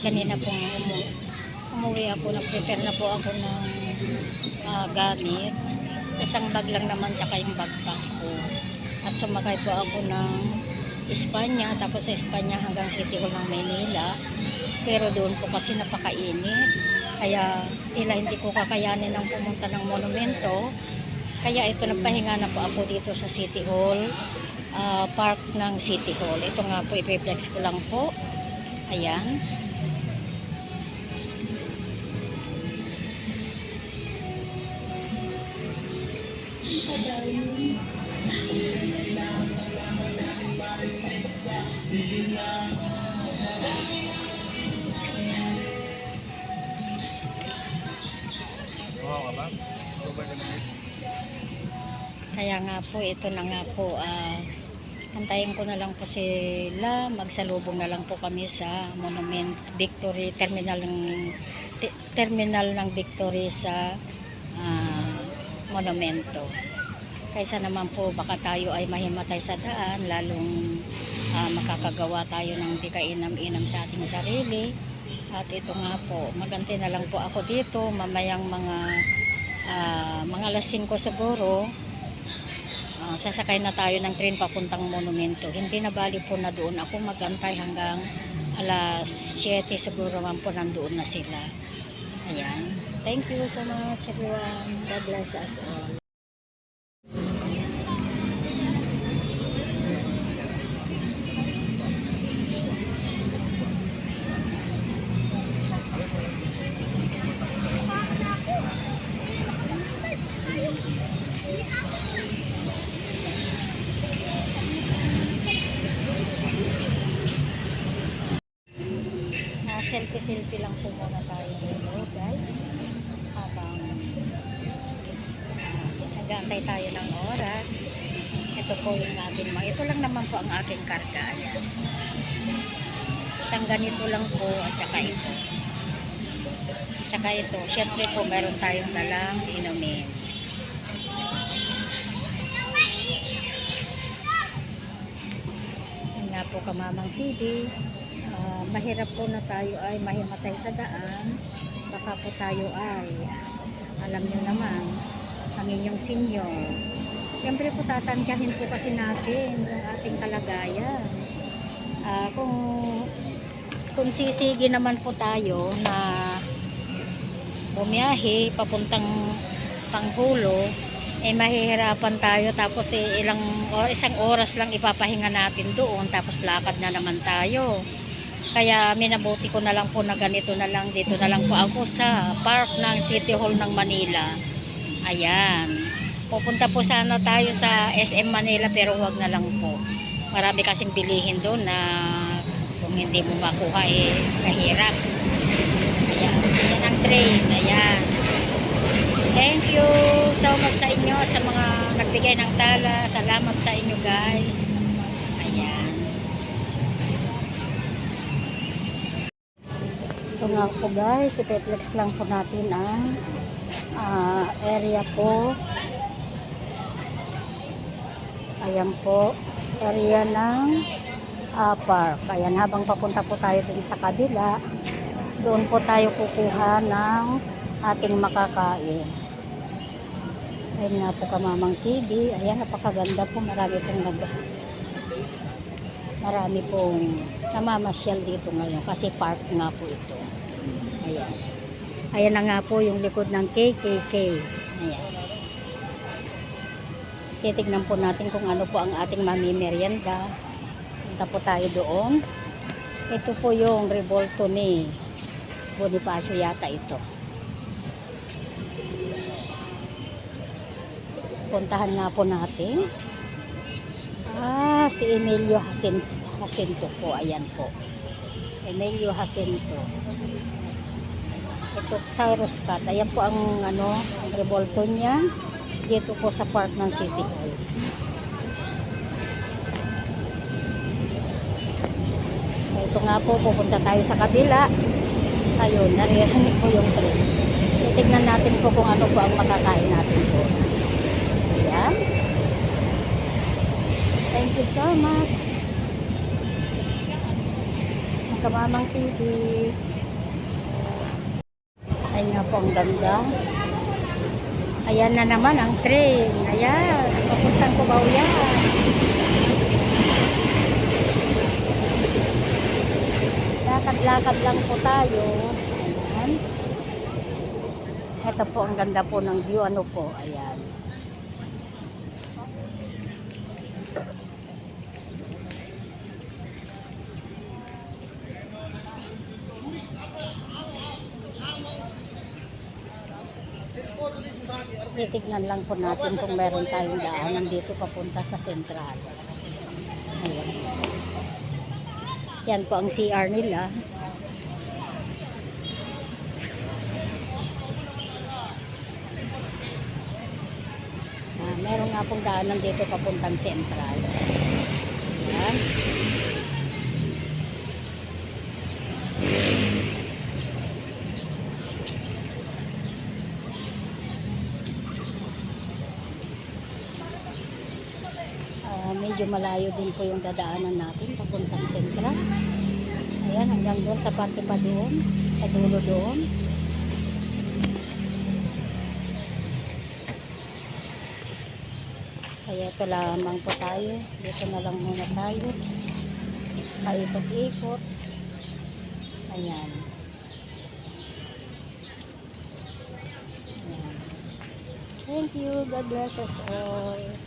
kanina pong umuwi ako, nag-prepare na po ako ng gamit. Isang bag lang naman, tsaka yung backpack ko. At sumakay po ako ng Espanya, tapos sa Espanya hanggang City Hall ng Maynila. Pero doon po kasi napakainit. Kaya hindi ko kakayanin ng pumunta ng monumento. Kaya ito, nagpahinga na po ako dito sa City Hall, park ng City Hall. Ito nga po, i-reflex ko lang po. Ayan. Kaya nga po, ito na nga po, antayin ko na lang po sila, magsalubong na lang po kami sa Monument Victory, terminal ng Victory sa monumento. Kaysa naman po baka tayo ay mahimatay sa daan, lalong makakagawa tayo ng di kainam-inam sa ating sarili. At ito nga po, magantay na lang po ako dito, mamayang mga alas 5 siguro. Sasakay na tayo ng train papuntang monumento. Hindi na bali po na doon ako magantay hanggang alas 7 siguro man po nandoon na sila. Ayan. Thank you so much everyone. God bless us all. Selfie lang po muna tayo dito, guys, habang nag-aantay tayo ng oras. Ito po yung ating ito lang naman po ang aking karga. Ayan. Isang ganito lang po at saka ito. Tsaka ito, syempre po meron tayong dalang inumin. Yan nga po, Kamamang TV. Mahirap po na tayo ay mahimatay sa daan. Baka po tayo ay, alam nyo naman, ang inyong senior. Siyempre po tatantyahin po kasi natin yung ating kalagayan. Kung sisigi naman po tayo na bumiyahe papuntang Panghulo, mahihirapan tayo, tapos isang oras lang ipapahinga natin doon, tapos lakad na naman tayo. Kaya minabuti ko na lang po na ganito na lang, dito na lang po ako sa park ng City Hall ng Manila. Ayan. Pupunta po sana tayo sa SM Manila, pero wag na lang po. Marami kasing bilihin doon na kung hindi mo makuha kahirap. Ayan. Yan ang train. Ayan. Thank you so much sa inyo at sa mga nagbigay ng tala. Salamat sa inyo, guys. Ayan. Ito nga po, guys, ipeplex lang po natin ang area po. Ayan po, area ng park. Ayan, habang papunta po tayo din sa kabila, doon po tayo kukuha ng ating makakain. Ayan nga po, Kamamang TV. Ayan, napakaganda po, marami pong namamasyal dito ngayon kasi park nga po ito. Ayan. Ayan na nga po yung likod ng KKK. Ayan. Titignan po natin kung ano po ang ating mamimerienda. Punta po tayo doon. Ito po yung revolto ni Bonifacio yata ito. Puntahan nga po natin. Si Emilio Jacinto po. Ayan po. Emilio Jacinto. Ito, Cyrus Cat. Ayan po ang revolto niya. Dito po sa park ng City Hall. Ito nga po, pupunta tayo sa kabila. Ayun, naririnig po yung train. Titignan natin po kung ano po ang makakain natin po. Ayan. Thank you so much. Kamamang TV. Ay nga po, ang ganda. Ayan na naman ang train. Ayan, papuntang Cubao yan. Lakad-lakad lang po tayo. Ayan. Ito po, ang ganda po ng view. Ano po, ayan. Titignan lang po natin kung meron tayong daanan dito papunta sa sentral. Ayan. Yan po ang CR nila. Meron nga pong daanan dito papuntang sentral. Ayan. Medyo malayo din po yung dadaanan natin papuntang sentral. Ayan, hanggang doon sa parte pa doon, sa dulo doon. Kaya ito lamang po tayo. Dito na lang muna tayo. Paikot-ikot. Ayan. Ayan. Thank you. God bless us all.